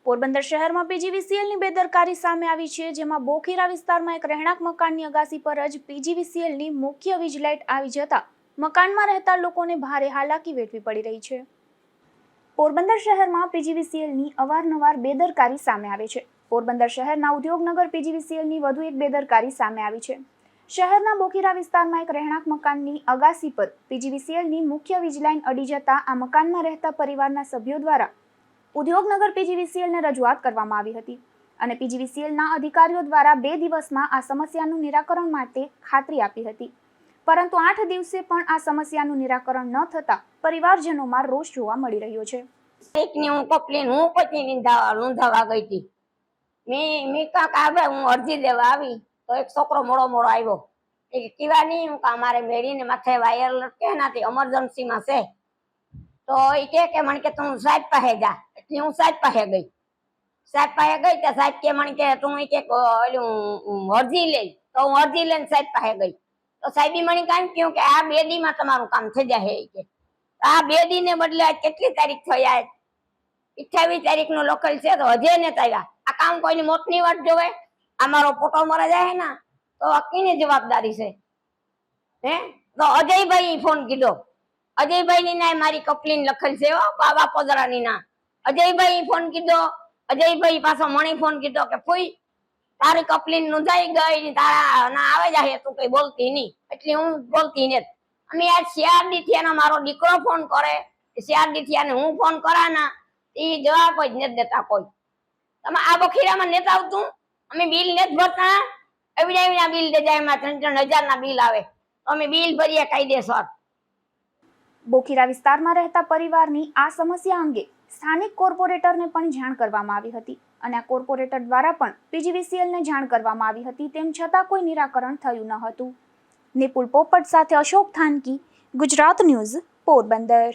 પોરબંદર શહેરમાં પીજીવીસીએલની બેદરકારી સામે આવી છે, જેમાં બોખીરા વિસ્તારમાં એક રહેણાંક મકાનની અગાસી પર જ પીજીવીસીએલની મુખ્ય વીજ લાઇટ આવી જતા મકાનમાં રહેતા લોકોને ભારે હાલાકી વેઠવી પડી રહી છે। પોરબંદર શહેરમાં પીજીવીસીએલની અવારનવાર બેદરકારી સામે આવે છે। પોરબંદર શહેરના ઉદ્યોગનગર પીજીવીસીએલની વધુ એક બેદરકારી સામે આવી છે। શહેરના બોખીરા વિસ્તારમાં એક રહેણાંક મકાનની અગાસી પર પીજીવીસીએલની મુખ્ય વીજ લાઇન અડી જતા આ મકાનમાં રહેતા પરિવારના સભ્યો દ્વારા ઉદ્યોગનગર પીજીવીસીએલને રજૂઆત કરવામાં આવી હતી અને પીજીવીસીએલના અધિકારીઓ દ્વારા 2 દિવસમાં આ સમસ્યાનું નિરાકરણ માટે ખાતરી આપી હતી, પરંતુ 8 દિવસે પણ આ સમસ્યાનું નિરાકરણ ન થતા પરિવારજનોમાં રોષ જોવા મળી રહ્યો છે। એકની હું કપલીન હું પછી નોંધાવા ગઈ હતી। મેં કાકા હું અરજી દેવા આવી તો એક છોકરો મોડો આવ્યો। એ કેવા નહીં હું અમારે મેળીને માથે વાયર લટકે નાથી એમરજન્સીમાં છે તો એ કે મને કે તું સાહેબ પાસે જા। એટલે હું સાહેબ પાસે ગઈ। સાહેબ પાસે ગઈ તો સાહેબ કે મને કે તું અરજી લે। તો હું અરજી લઈને સાહેબ પાસે ગઈ તો સાહેબે મને કામ કહ્યું કે આ 2 દીમાં તમારું કામ થઈ જાય। કે આ 2 દી ને બદલે આજ કેટલી તારીખ થઈ? આજ 28 તારીખનું લખેલ છે તો હજે નથી આવ્યા। આ કામ કોઈની મોતની વાત જોવે? અમારો પોટો મરા જાય ને તો કોની જવાબદારી છે? હે તો અજયભાઈ ફોન કીધો। અજયભાઈ ની ના મારી કપલીન લખેલ છે બાબા પોદરાની ના। અજયભાઈ ફોન કીધો। અજયભાઈ પાછો મણી ફોન કીધો કે ફૂઈ તારી કપલીન નોંધાઈ ગઈ, તારા ના આવે જાય તું કઈ બોલતી નહીં। એટલે હું બોલતી નથી। અમે આજ 4 દી થયા મારો દીકરો ફોન કરે, 4 દી થયા હું ફોન કરાના એ જવાબ જ નથી દેતા કોઈ। તમે આ બખીરામાં નથી આવતું? અમે બિલ નથી ભરતા? એવડા બિલ દે જાય, એમાં 3-3 હજારના બિલ આવે તો અમે બિલ ભરીએ કાયદેસર। બોખીરા વિસ્તારમાં રહેતા પરિવારની આ સમસ્યા અંગે સ્થાનિક કોર્પોરેટરને પણ જાણ કરવામાં આવી હતી અને આ કોર્પોરેટર દ્વારા પણ પીજીવીસીએલને જાણ કરવામાં આવી હતી, તેમ છતાં કોઈ નિરાકરણ થયું ન હતું। નિપુલ પોપટ સાથે અશોક થાનકી, ગુજરાત ન્યૂઝ, પોરબંદર।